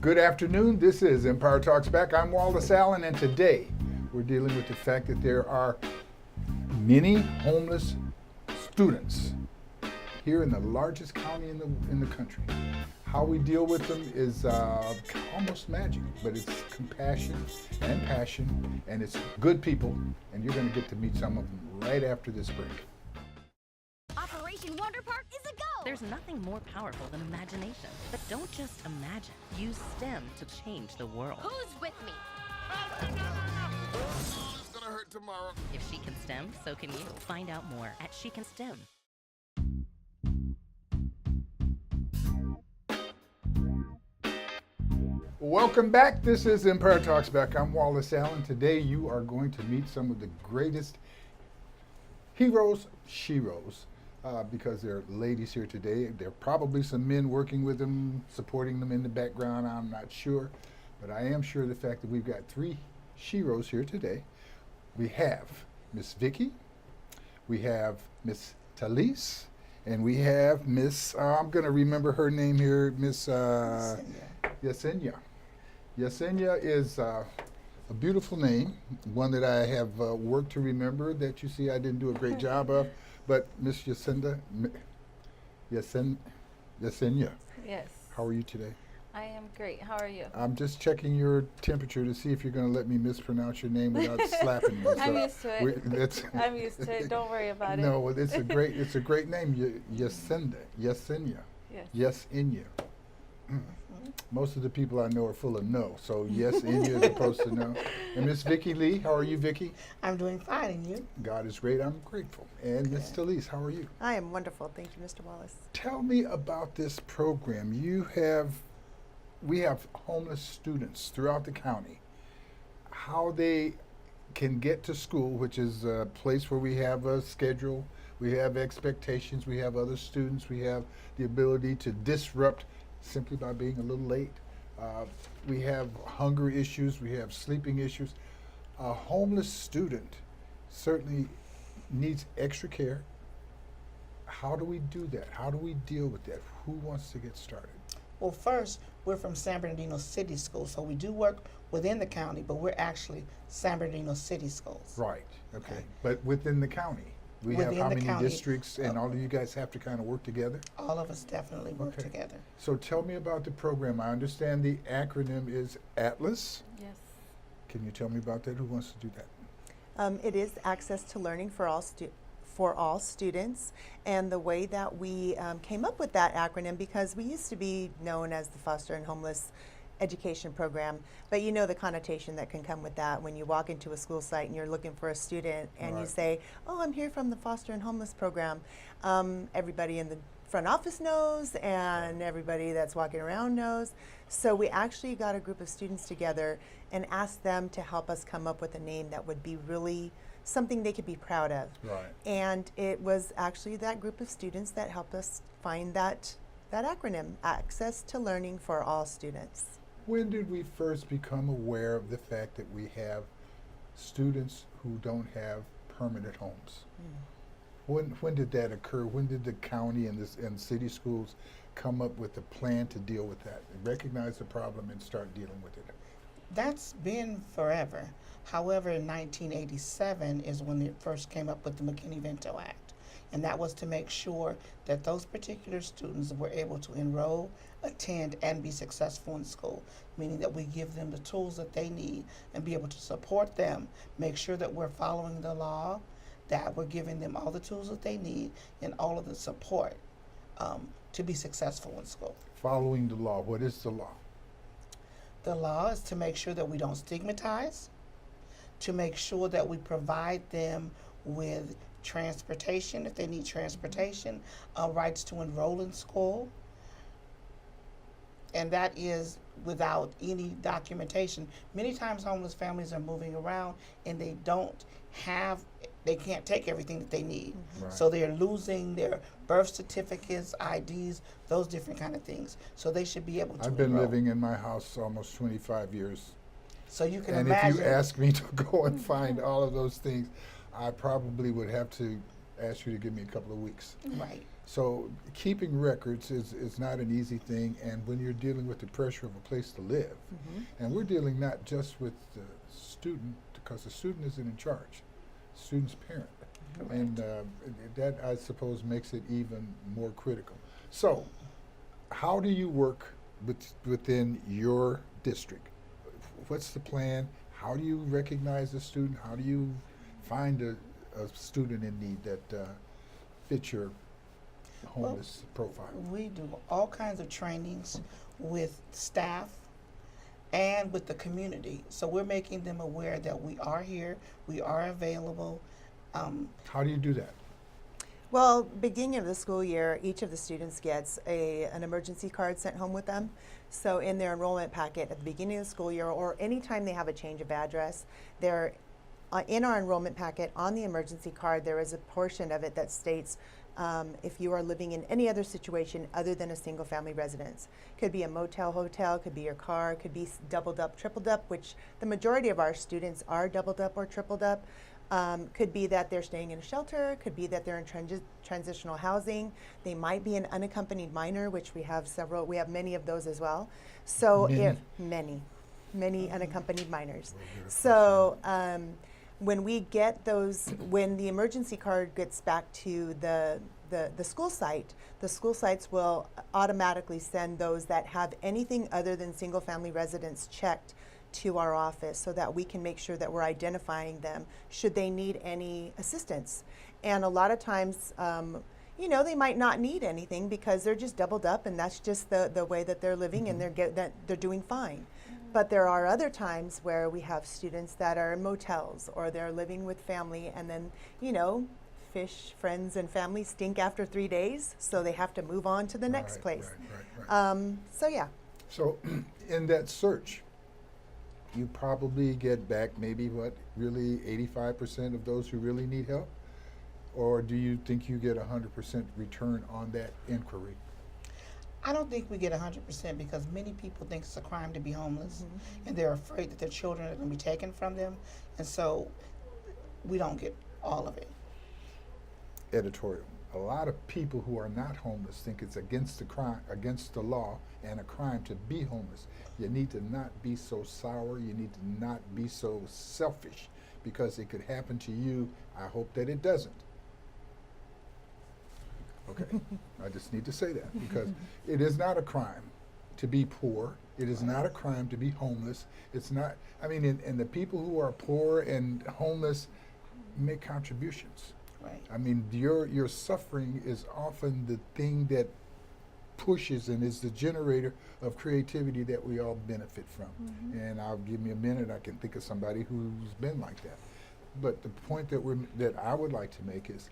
Good afternoon. This is Empire Talks Back. I'm Wallace Allen, and today we're dealing with the fact that there are many homeless students here in the largest county in the country. How we deal with them is almost magic, but it's compassion and passion, and it's good people, and you're going to get to meet some of them right after this break. Operation Wonder Park is a go! There's nothing more powerful than imagination. But don't just imagine. Use STEM to change the world. Who's with me? It's gonna hurt tomorrow. If she can STEM, so can you. Find out more at She Can STEM. Welcome back. This is Empire Talks Back. I'm Wallace Allen. Today you are going to meet some of the greatest heroes, sheroes, because there are ladies here today. There are probably some men working with them, supporting them in the background. I'm not sure, but I am sure of the fact that we've got three sheroes here today. We have Miss Vicky, we have Miss Talise, and we have Miss, I'm going to remember her name here, Miss Yesenia. Yesenia is a beautiful name, one that I have worked to remember that you see I didn't do a great job of, but Miss Yesenia, Yes. how are you today? I am great. How are you? I'm just checking your temperature to see if you're going to let me mispronounce your name without slapping me. I'm used to it. I'm used to it. Don't worry about it. No, it's a great name, Yesenia. Yes. Yesenia. Most of the people I know are full of no, so yes, India as opposed to no. And Miss Vicky Lee, how are you, Vicky? I'm doing fine, and you? God is great. I'm grateful. And Miss Talise, how are you? I am wonderful. Thank you, Mr. Wallace. Tell me about this program. We have homeless students throughout the county. How they can get to school, which is a place where we have a schedule, we have expectations, we have other students, we have the ability to disrupt simply by being a little late. We have hunger issues, we have sleeping issues. A homeless student certainly needs extra care. How do we do that? How do we deal with that? Who wants to get started? Well, first, we're from San Bernardino City Schools, so we do work within the county, but we're actually San Bernardino City Schools. Right, okay. But within the county, we have Within how the many county, districts, and all of you guys have to kind of work together? All of us definitely work Okay. together. So tell me about the program. I understand the acronym is ATLAS. Yes. Can you tell me about that? Who wants to do that? It is access to learning for all students, and the way that we came up with that acronym, because we used to be known as the Foster and Homeless Education Program, but you know the connotation that can come with that when you walk into a school site and you're looking for a student and you Right. say, oh, I'm here from the Foster and Homeless Program. Everybody in the front office knows, and everybody that's walking around knows. So we actually got a group of students together and asked them to help us come up with a name that would be really something they could be proud of. Right. And it was actually that group of students that helped us find that acronym, Access to Learning for All Students. When did we first become aware of the fact that we have students who don't have permanent homes? When did that occur? When did the county and city schools come up with a plan to deal with that, recognize the problem and start dealing with it? That's been forever. However, in 1987 is when it first came up with the McKinney-Vento Act. And that was to make sure that those particular students were able to enroll, attend, and be successful in school, meaning that we give them the tools that they need and be able to support them, make sure that we're following the law, that we're giving them all the tools that they need and all of the support to be successful in school. Following the law. What is the law? The law is to make sure that we don't stigmatize, to make sure that we provide them with transportation if they need transportation, rights to enroll in school, and that is without any documentation. Many times homeless families are moving around and they can't take everything that they need. Right. So they're losing their birth certificates, IDs, those different kind of things. So they should be able to I've been enroll. living in my house almost 25 years. So you can And imagine. if you ask me to go and find all of those things, I probably would have to ask you to give me a couple of weeks. Right. So keeping records is not an easy thing, and when you're dealing with the pressure of a place to live, and we're dealing not just with the student, because the student isn't in charge, student's parent. And that, I suppose, makes it even more critical. So, how do you work within your district? What's the plan? How do you recognize a student? How do you find a student in need that fits your homeless profile? We do all kinds of trainings with staff and with the community. So we're making them aware that we are here, we are available. How do you do that? Well, beginning of the school year, each of the students gets an emergency card sent home with them. So in their enrollment packet at the beginning of the school year, or anytime they have a change of address, they're in our enrollment packet on the emergency card, there is a portion of it that states if you are living in any other situation other than a single family residence. Could be a motel, hotel, could be your car, could be doubled up, tripled up, which the majority of our students are doubled up or tripled up. Could be that they're staying in a shelter, could be that they're in transitional housing. They might be an unaccompanied minor, which we have many of those as well. So many unaccompanied minors. So when we get those, when the emergency card gets back to the school site, the school sites will automatically send those that have anything other than single family residence checked to our office so that we can make sure that we're identifying them should they need any assistance. And a lot of times, they might not need anything because they're just doubled up and that's just the way that they're living and they're doing fine. But there are other times where we have students that are in motels or they're living with family and then, fish, friends, and family stink after 3 days, so they have to move on to the next place. Right. So yeah. So in that search, you probably get back maybe really 85% of those who really need help? Or do you think you get 100% return on that inquiry? I don't think we get 100% because many people think it's a crime to be homeless and they're afraid that their children are going to be taken from them. And so we don't get all of it. Editorial. A lot of people who are not homeless think it's against the law and a crime to be homeless. You need to not be so sour. You need to not be so selfish because it could happen to you. I hope that it doesn't. Okay, I just need to say that because it is not a crime to be poor. It is not a crime to be homeless. It's not, and the people who are poor and homeless make contributions. Right. I mean, your suffering is often the thing that pushes and is the generator of creativity that we all benefit from. And I'll give me a minute, I can think of somebody who's been like that. But the point that I would like to make is,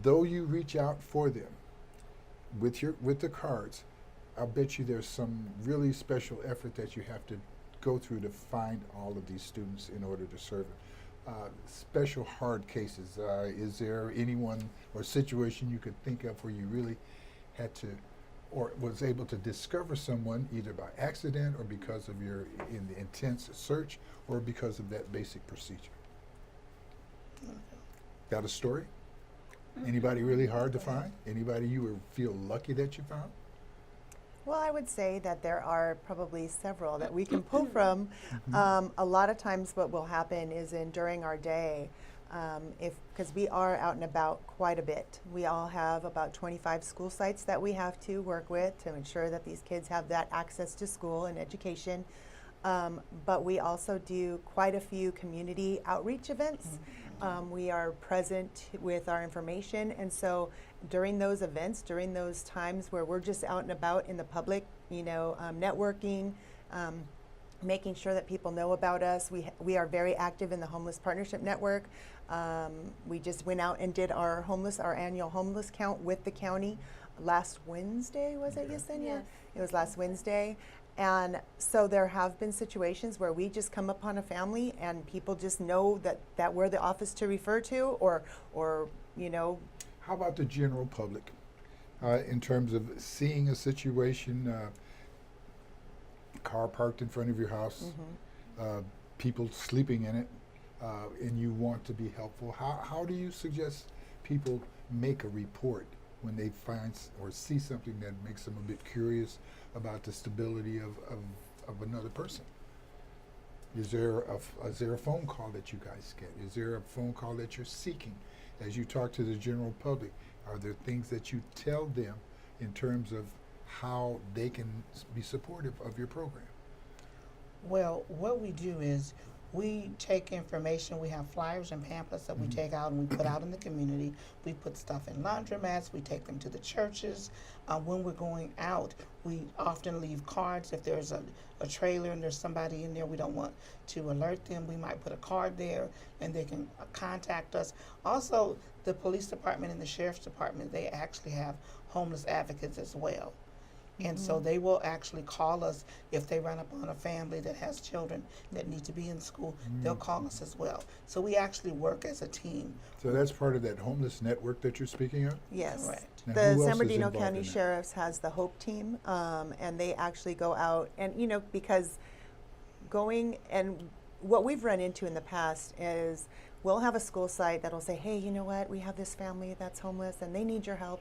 though you reach out for them with the cards, I'll bet you there's some really special effort that you have to go through to find all of these students in order to serve them. Special hard cases. Is there anyone or situation you could think of where you really had to, or was able to discover someone either by accident or because of in the intense search or because of that basic procedure? Got a story? Anybody really hard to find? Anybody you feel lucky that you found? Well, I would say that there are probably several that we can pull from. A lot of times what will happen is during our day, because we are out and about quite a bit. We all have about 25 school sites that we have to work with to ensure that these kids have that access to school and education. But we also do quite a few community outreach events. We are present with our information, and so during those events, during those times where we're just out and about in the public, networking, making sure that people know about us. We are very active in the Homeless Partnership Network. We just went out and did our annual homeless count with the county last Wednesday, was it, Yesenia? Yes. It was last Wednesday. And so there have been situations where we just come upon a family and people just know that we're the office to refer to or. How about the general public in terms of seeing a situation, car parked in front of your house, people sleeping in it, and you want to be helpful? How do you suggest people make a report when they or see something that makes them a bit curious about the stability of another person? Is there a phone call that you guys get? Is there a phone call that you're seeking as you talk to the general public? Are there things that you tell them in terms of how they can be supportive of your program? Well, what we do is we take information. We have flyers and pamphlets that we take out and we put out in the community. We put stuff in laundromats. We take them to the churches. When we're going out, we often leave cards. If there's a trailer and there's somebody in there we don't want to alert them, we might put a card there and they can contact us. Also, the police department and the sheriff's department, they actually have homeless advocates as well. And so they will actually call us if they run upon a family that has children that need to be in school. They'll call us as well. So we actually work as a team. So that's part of that homeless network that you're speaking of? Yes. Correct. Now, The who else San is Bernardino involved County in that? Sheriff's has the Hope Team, and they actually go out and, you know, because going and what we've run into in the past is we'll have a school site that'll say, hey, you know what, we have this family that's homeless and they need your help.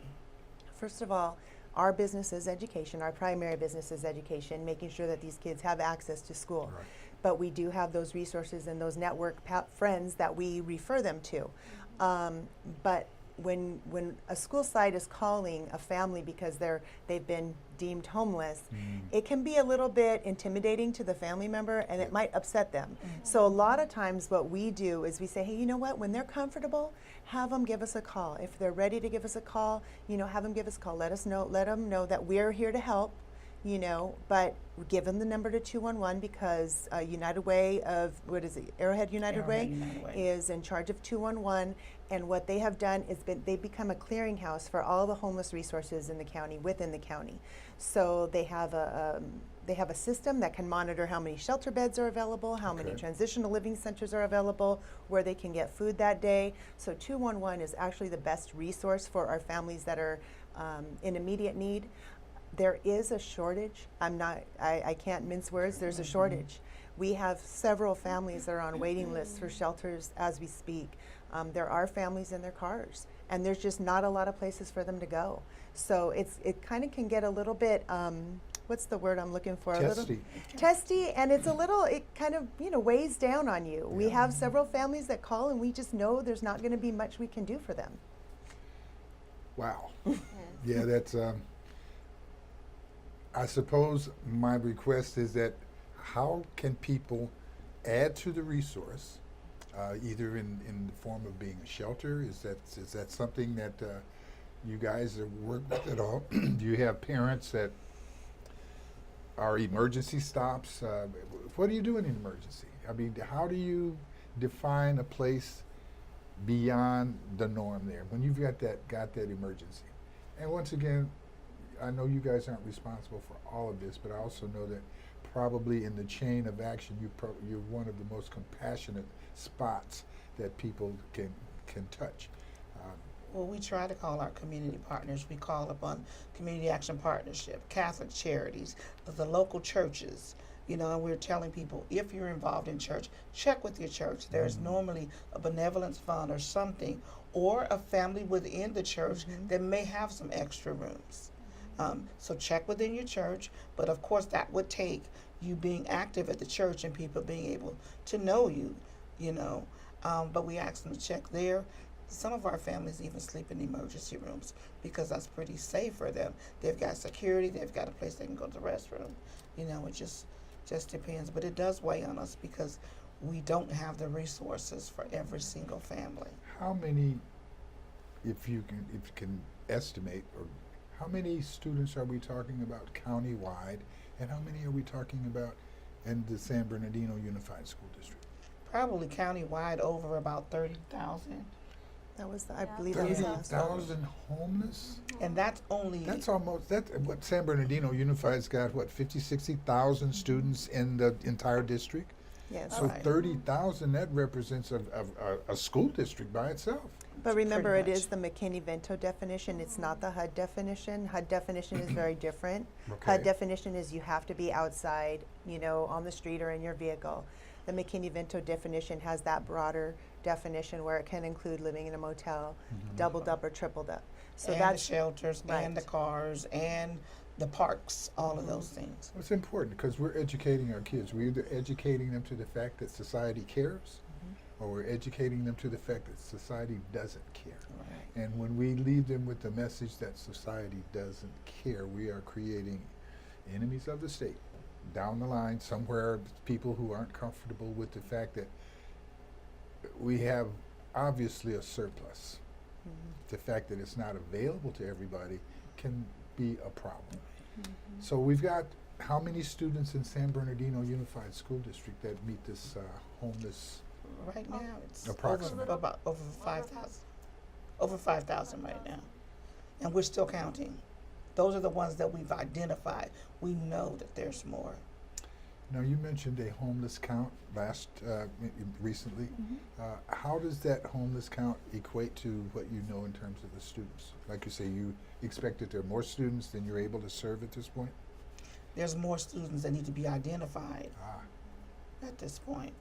First of all, our business is education. Our primary business is education, making sure that these kids have access to school. Right. But we do have those resources and those network friends that we refer them to. But when a school site is calling a family because they've been deemed homeless, it can be a little bit intimidating to the family member and it might upset them. So a lot of times what we do is we say, hey, you know what, when they're comfortable, have them give us a call. If they're ready to give us a call, you know, have them give us a call. Let them know that we're here to help, you know, but give them the number to 211 because United Way of, what is it, Arrowhead United Way is in charge of 211, and what they have done is they become a clearinghouse for all the homeless resources in the county, within the county. So they have a system that can monitor how many shelter beds are available, how many transitional living centers are available, where they can get food that day. So 211 is actually the best resource for our families that are in immediate need. There is a shortage. I can't mince words. There's a shortage. We have several families that are on waiting lists for shelters as we speak. There are families in their cars, and there's just not a lot of places for them to go. So it kind of can get a little bit, what's the word I'm looking for? Testy, and it's a little, it kind of, you know, weighs down on you. We have several families that call, and we just know there's not going to be much we can do for them. Wow. Yeah, that's, I suppose my request is that how can people add to the resource, either in the form of being a shelter? Is that something that you guys have worked with at all? Do you have parents that are emergency stops? What do you do in an emergency? I mean, how do you define a place beyond the norm there when you've got that emergency? And once again, I know you guys aren't responsible for all of this, but I also know that probably in the chain of action, you're one of the most compassionate spots that people can touch. Well, we try to call our community partners. We call upon Community Action Partnership, Catholic Charities, the local churches, you know, and we're telling people, if you're involved in church, check with your church. There's normally a benevolence fund or something, or a family within the church that may have some extra rooms. So check within your church, but of course that would take you being active at the church and people being able to know you, you know. But we ask them to check there. Some of our families even sleep in emergency rooms because that's pretty safe for them. They've got security, they've got a place they can go to the restroom. You know, it just depends. But it does weigh on us because we don't have the resources for every single family. How many, if you can estimate, or how many students are we talking about countywide, and how many are we talking about in the San Bernardino Unified School District? Probably countywide over about 30,000. That was, I believe, that was the last. 30,000 homeless? And that's only... That's almost, what San Bernardino Unified's got, what, 50, 60,000 students in the entire district? Yes. So 30,000, that represents a school district by itself. But remember, Pretty it much. is the McKinney-Vento definition. It's not the HUD definition. HUD definition is very different. Okay. HUD definition is you have to be outside, you know, on the street or in your vehicle. The McKinney-Vento definition has that broader definition where it can include living in a motel, doubled up or tripled up. So and that's the shelters, and the right. cars, and the parks, all of those things. It's important because we're educating our kids. We're either educating them to the fact that society cares, or we're educating them to the fact that society doesn't care. Right. And when we leave them with the message that society doesn't care, we are creating enemies of the state. Down the line, somewhere, people who aren't comfortable with the fact that we have obviously a surplus. The fact that it's not available to everybody can be a problem. So we've got how many students in San Bernardino Unified School District that meet this homeless? Right now, it's Approximately. over 5,000. Over 5,000 right now. And we're still counting. Those are the ones that we've identified. We know that there's more. Now you mentioned a homeless count recently. How does that homeless count equate to what you know in terms of the students? Like you say, you expect that there are more students than you're able to serve at this point? There's more students that need to be identified at this point.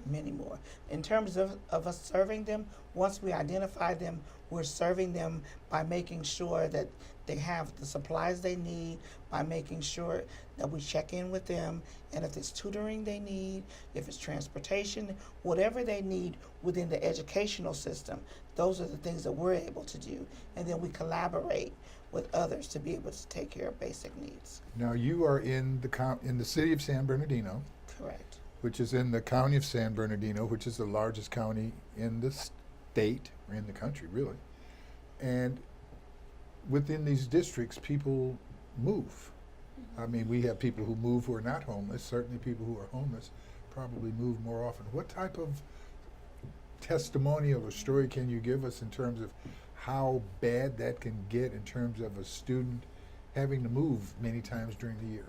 Many more. In terms of us serving them, once we identify them, we're serving them by making sure that they have the supplies they need, by making sure that we check in with them, and if it's tutoring they need, if it's transportation, whatever they need within the educational system, those are the things that we're able to do. And then we collaborate with others to be able to take care of basic needs. Now you are in the city of San Bernardino, Correct. which is in the county of San Bernardino, which is the largest county in the state, or in the country, really. And within these districts, people move. I mean, we have people who move who are not homeless. Certainly people who are homeless probably move more often. What type of testimonial or story can you give us in terms of how bad that can get in terms of a student having to move many times during the year?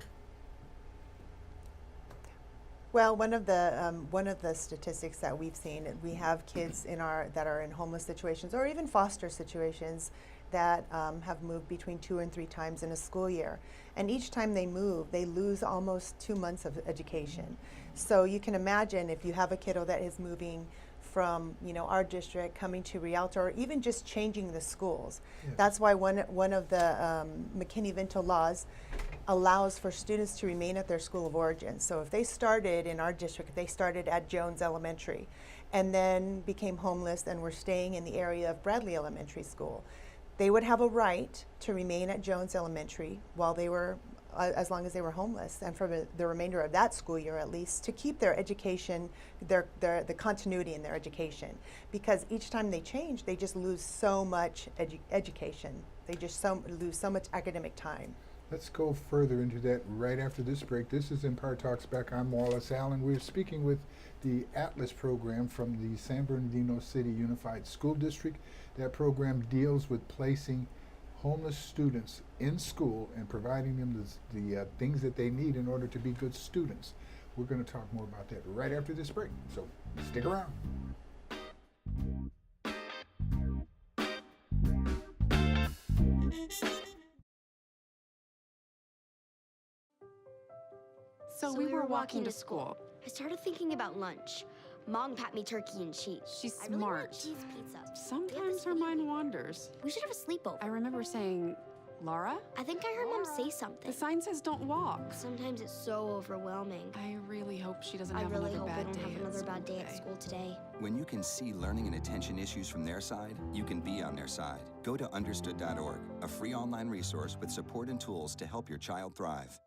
Well, one of the statistics that we've seen, we have kids that are in homeless situations or even foster situations that have moved between 2 and 3 times in a school year. And each time they move, they lose almost 2 months of education. So you can imagine if you have a kiddo that is moving from our district coming to Rialto, or even just changing the schools. Yes. That's why one of the McKinney-Vento laws allows for students to remain at their school of origin. So if they started in our district, they started at Jones Elementary and then became homeless and were staying in the area of Bradley Elementary School, they would have a right to remain at Jones Elementary while they were as long as they were homeless, and for the remainder of that school year at least, to keep their education, the continuity in their education. Because each time they change, they just lose so much education. They just lose so much academic time. Let's go further into that right after this break. This is Empire Talks Back. I'm Wallace Allen. We're speaking with the Atlas program from the San Bernardino City Unified School District. That program deals with placing homeless students in school and providing them the things that they need in order to be good students. We're going to talk more about that right after this break, so stick around. So we were walking to school. I started thinking about lunch. Mom packed me turkey and cheese. She's I really want smart. cheese pizza. Sometimes her mind wanders. We should have a sleepover. I remember saying, Laura? I think I heard Mom say something. The sign says don't walk. Sometimes it's so overwhelming. I really hope she doesn't I have really another hope I bad don't day have at another school bad day at today. school today. When you can see learning and attention issues from their side, you can be on their side. Go to understood.org, a free online resource with support and tools to help your child thrive.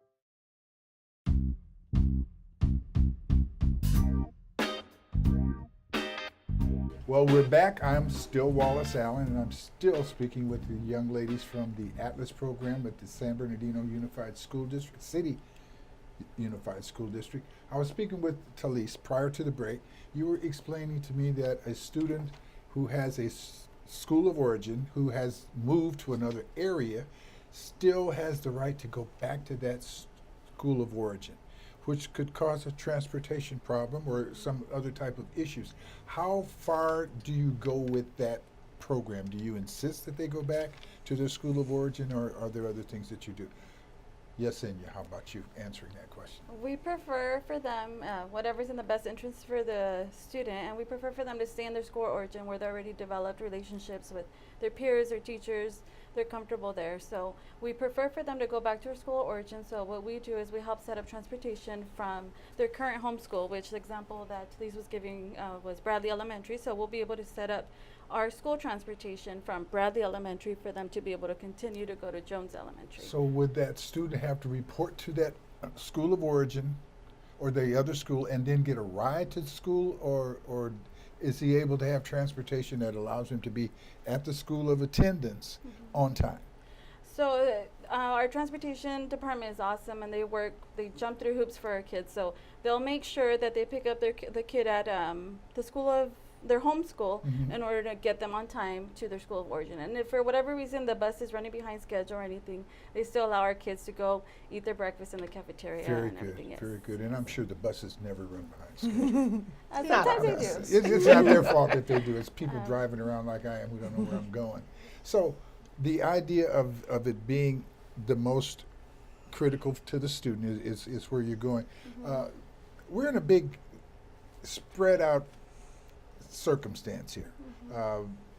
Well, we're back. I'm still Wallace Allen, and I'm still speaking with the young ladies from the Atlas program at the San Bernardino Unified School District, City Unified School District. I was speaking with Talise prior to the break. You were explaining to me that a student who has a school of origin, who has moved to another area, still has the right to go back to that school of origin, which could cause a transportation problem or some other type of issues. How far do you go with that program? Do you insist that they go back to their school of origin, or are there other things that you do? Yesenia, how about you answering that question? We prefer for them whatever's in the best interest for the student, and we prefer for them to stay in their school of origin where they already developed relationships with their peers, their teachers. They're comfortable there. So we prefer for them to go back to their school of origin. So what we do is we help set up transportation from their current home school, which the example that Lise was giving was Bradley Elementary. So we'll be able to set up our school transportation from Bradley Elementary for them to be able to continue to go to Jones Elementary. So would that student have to report to that school of origin or the other school and then get a ride to the school, or is he able to have transportation that allows him to be at the school of attendance on time? So our transportation department is awesome, and they jump through hoops for our kids. So they'll make sure that they pick up the kid at the school of their home school in order to get them on time to their school of origin. And if for whatever reason the bus is running behind schedule or anything, they still allow our kids to go eat their breakfast in the cafeteria Very and good, everything. Yes. very good. And I'm sure the buses never run behind schedule. Sometimes they do. It's not their fault that they do. It's people driving around like I am who don't know where I'm going. So the idea of it being the most critical to the student is where you're going. We're in a big spread out circumstance here.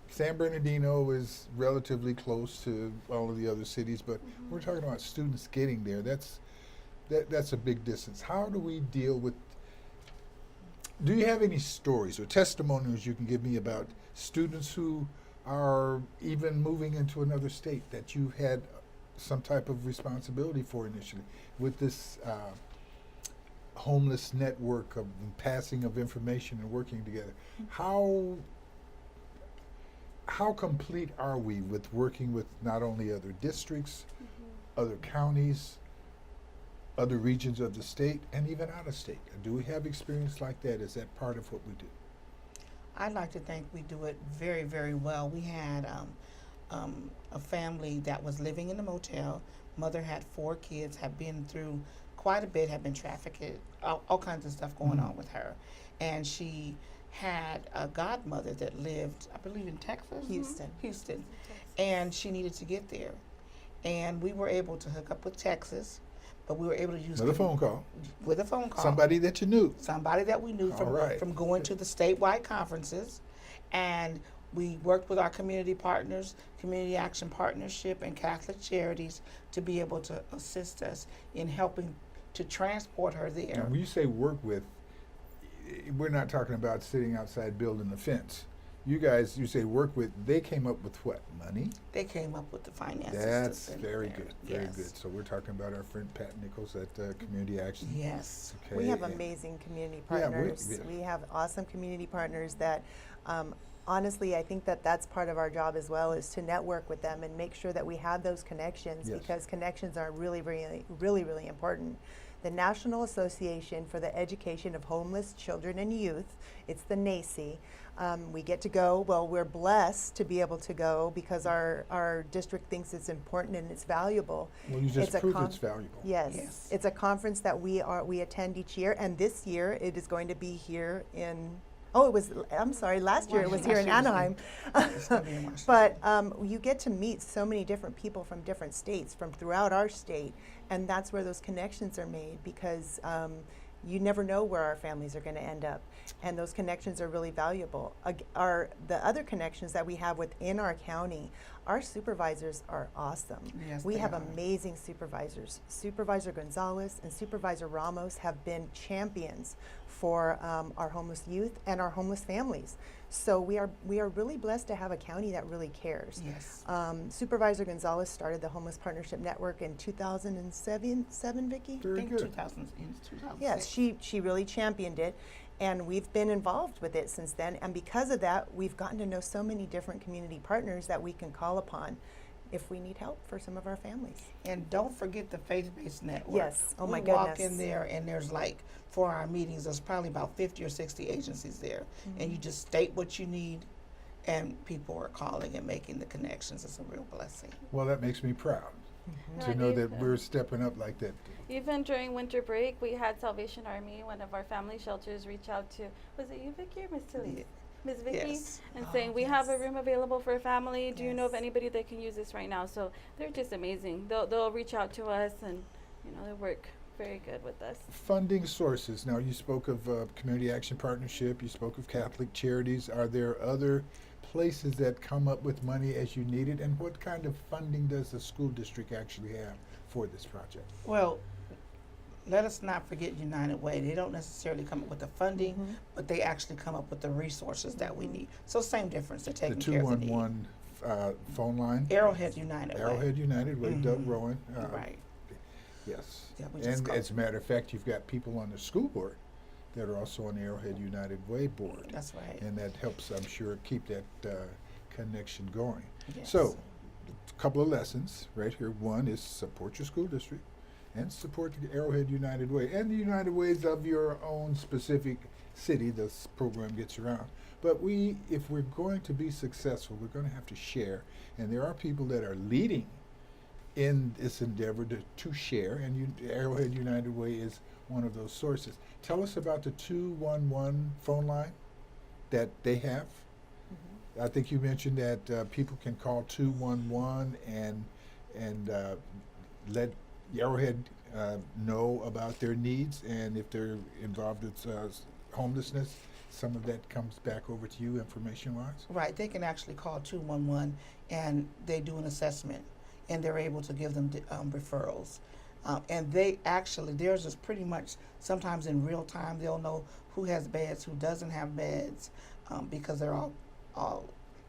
San Bernardino is relatively close to all of the other cities, but we're talking about students getting there. That's a big distance. How do we deal with, do you have any stories or testimonials you can give me about students who are even moving into another state that you had some type of responsibility for initially with this homeless network of passing of information and working together? How complete are we with working with not only other districts, other counties, other regions of the state, and even out of state? Do we have experience like that? Is that part of what we do? I'd like to think we do it very, very well. We had a family that was living in a motel. Mother had 4 kids, had been through quite a bit, had been trafficked, all kinds of stuff going on with her. And she had a godmother that lived, I believe, in Texas? Houston. And she needed to get there. And we were able to hook up with Texas, but we were able to use With a phone call. With a phone call. Somebody that you knew. Somebody that we knew from going to the statewide conferences. And we worked with our community partners, Community Action Partnership, and Catholic Charities to be able to assist us in helping to transport her there. Now, when you say work with, we're not talking about sitting outside building a fence. You guys, you say work with, they came up with what? Money? They came up with the finances. That's to send very there. good, very Yes. good. So we're talking about our friend Pat Nichols at Community Action. Yes. Okay. We have and- amazing community Yeah, partners. We have awesome community partners that, honestly, I think that that's part of our job as well, is to network with them and make sure that we have those connections, Yes. because connections are really, really, really, really important. The National Association for the Education of Homeless Children and Youth, it's the NACY. We get to go. Well, we're blessed to be able to go because our district thinks it's important and it's valuable. Well, you just It's a proved it's valuable. Yes. Yes. It's a conference that we attend each year, and this year it is going to be here in, last year it was here in Anaheim. It's gonna be in Washington. But you get to meet so many different people from different states, from throughout our state, and that's where those connections are made, because you never know where our families are going to end up, and those connections are really valuable. The other connections that we have within our county, our supervisors are awesome. Yes, We they have are. amazing supervisors. Supervisor Gonzalez and Supervisor Ramos have been champions for our homeless youth and our homeless families. So we are really blessed to have a county that really cares. Yes. Supervisor Gonzalez started the Homeless Partnership Network in 2007, Vicki? I Very think good. 2006. Yes, she really championed it, and we've been involved with it since then. And because of that, we've gotten to know so many different community partners that we can call upon if we need help for some of our families. And don't forget the faith-based network. Yes. Oh, my We walk goodness. in there and there's for our meetings, there's probably about 50 or 60 agencies there. And you just state what you need, and people are calling and making the connections. It's a real blessing. Well, that makes me proud to know that we're stepping up like that. Even during winter break, we had Salvation Army, one of our family shelters, reach out to, was it you, Vicki, or Miss Tilly? Yeah. Miss Vicki, Yes. and Oh, saying, we have a yes. room available for a family. Do you know of Yes. anybody that can use this right now? So they're just amazing. They'll reach out to us and you know, they work very good with us. Funding sources. Now, you spoke of Community Action Partnership, you spoke of Catholic Charities. Are there other places that come up with money as you need it? And what kind of funding does the school district actually have for this project? Well, let us not forget United Way. They don't necessarily come up with the funding, but they actually come up with the resources that we need. So same difference. They're The taking care of the need. 211 phone line? Arrowhead United Way. Arrowhead United Way, Doug Rowan. Right. Yes. Yeah, we just And go- as a matter of fact, you've got people on the school board that are also on the Arrowhead United Way board. That's right. And that helps, I'm sure, keep that connection going. Yes. So, a couple of lessons right here. One is support your school district and support the Arrowhead United Way and the United Ways of your own specific city this program gets around. But if we're going to be successful, we're going to have to share. And there are people that are leading in this endeavor to share, and Arrowhead United Way is one of those sources. Tell us about the 211 phone line that they have. I think you mentioned that people can call 211 and let Arrowhead know about their needs, and if they're involved with homelessness, some of that comes back over to you information-wise? Right. They can actually call 211 and they do an assessment and they're able to give them referrals. And they actually, theirs is pretty much sometimes in real time. They'll know who has beds, who doesn't have beds, because they're all,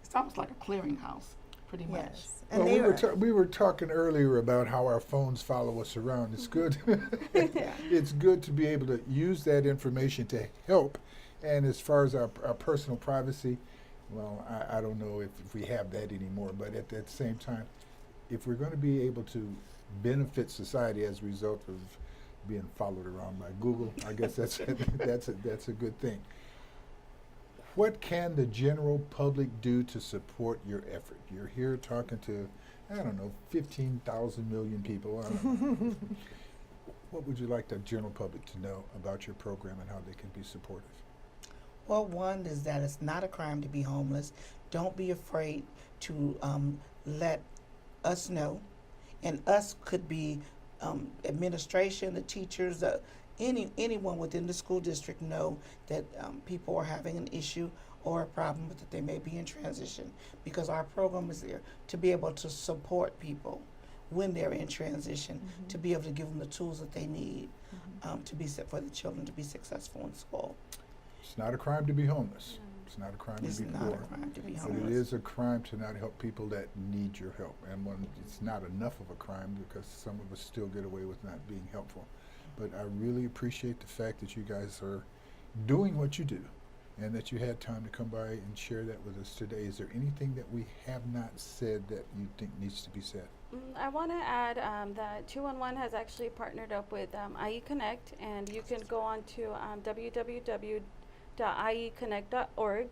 it's almost like a clearinghouse, pretty much. Yes. And Well, they we were talking earlier about how our phones follow us around. It's good. It's good to be able to use that information to help. And as far as our personal privacy, well, I don't know if we have that anymore. But at that same time, if we're going to be able to benefit society as a result of being followed around by Google, I guess that's a good thing. What can the general public do to support your effort? You're here talking to, I don't know, 15,000 million people. I don't know. What would you like the general public to know about your program and how they can be supportive? Well, one is that it's not a crime to be homeless. Don't be afraid to let us know. And us could be administration, the teachers, anyone within the school district know that people are having an issue or a problem, but that they may be in transition, because our program is there to be able to support people when they're in transition, to be able to give them the tools that they need for the children to be successful in school. It's not a crime to be homeless. It's not a crime It's to be not poor. a crime to be But homeless. it is a crime to not help people that need your help. And it's not enough of a crime because some of us still get away with not being helpful. But I really appreciate the fact that you guys are doing what you do and that you had time to come by and share that with us today. Is there anything that we have not said that you think needs to be said? I want to add that 211 has actually partnered up with IE Connect, and you can go on to www.ieconnect.org,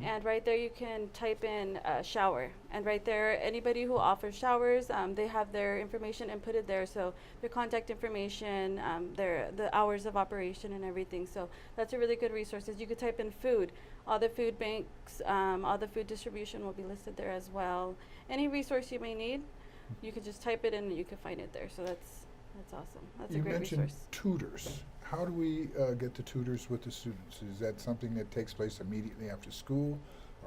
and right there you can type in shower, and right there anybody who offers showers, they have their information inputted there, so their contact information, the hours of operation and everything. So that's a really good resource. You could type in food. All the food banks, all the food distribution will be listed there as well. Any resource you may need, you could just type it in and you can find it there. So that's awesome. That's a You great mentioned resource. tutors. How do we get the tutors with the students? Is that something that takes place immediately after school,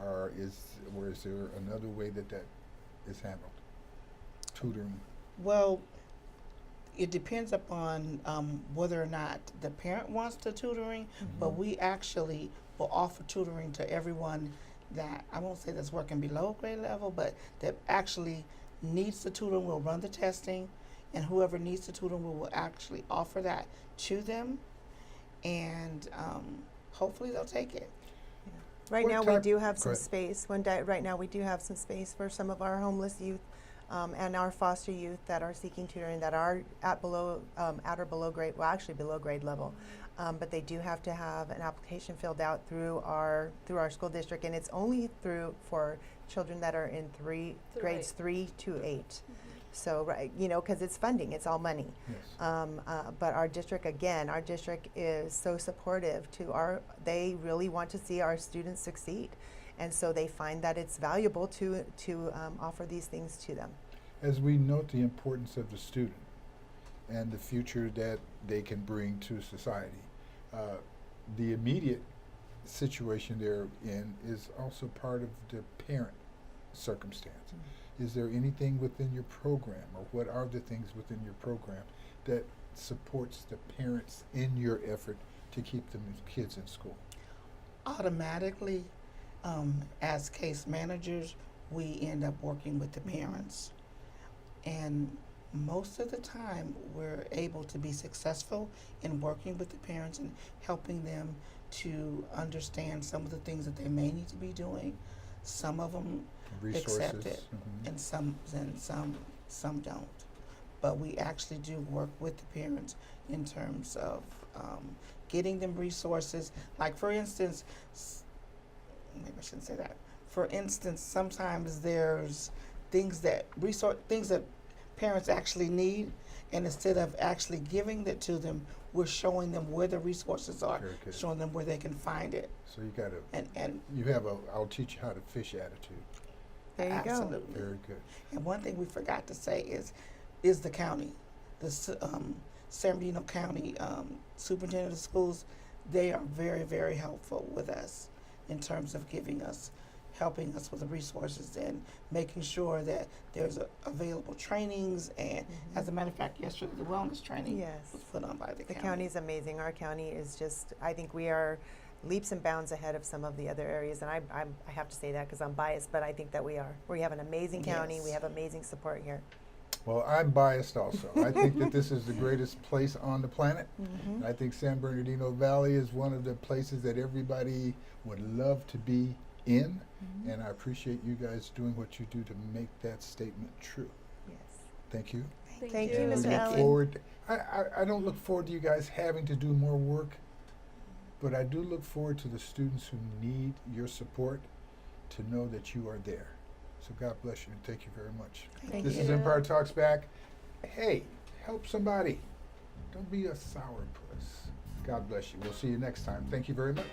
or is there another way that is handled? Tutoring. Well, it depends upon whether or not the parent wants the tutoring, but we actually will offer tutoring to everyone that, I won't say that's working below grade level, but that actually needs the tutoring. We'll run the testing, and whoever needs the tutoring, we will actually offer that to them, and hopefully they'll take it. Right What now, we type- do have Go some ahead. space. Right now, we do have some space for some of our homeless youth and our foster youth that are seeking tutoring that are at or below grade, well, actually below grade level. But they do have to have an application filled out through our school district, and it's only for children that are in grades 3 to 8. So, right, because it's funding, it's all money. Yes. But our district is so supportive they really want to see our students succeed. And so they find that it's valuable to offer these things to them. As we note the importance of the student, and the future that they can bring to society. The immediate situation they're in is also part of the parent circumstance. Is there anything within your program, or what are the things within your program that supports the parents in your effort to keep the kids in school? Automatically, as case managers, we end up working with the parents. And most of the time, we're able to be successful in working with the parents and helping them to understand some of the things that they may need to be doing. Some of them accept it, and some don't. But we actually do work with the parents in terms of getting them resources. Like, for instance, maybe I shouldn't say that. For instance, sometimes there's things that parents actually need, and instead of actually giving it to them, we're showing them where the resources are, showing them where they can find it. So you got to, and you have a "I'll teach you how to fish" attitude. There you absolutely. go. Very good. And one thing we forgot to say is the county, the San Bernardino County Superintendent of Schools. They are very, very helpful with us in terms of helping us with the resources and making sure that there's available trainings. And as a matter of fact, yesterday the wellness training was put on by the county. The county is amazing. Our county is just, I think we are leaps and bounds ahead of some of the other areas, and I have to say that because I'm biased, but I think that we are. We have an amazing county. We have amazing support here. Well, I'm biased also. I think that this is the greatest place on the planet. I think San Bernardino Valley is one of the places that everybody would love to be in, and I appreciate you guys doing what you do to make that statement true. Yes. Thank you. Thank you, And Mr. we look Allen. forward. I don't look forward to you guys having to do more work, but I do look forward to the students who need your support to know that you are there. So God bless you, and thank you very much. Thank This you. is Empire Talks Back. Hey, help somebody. Don't be a sourpuss. God bless you. We'll see you next time. Thank you very much.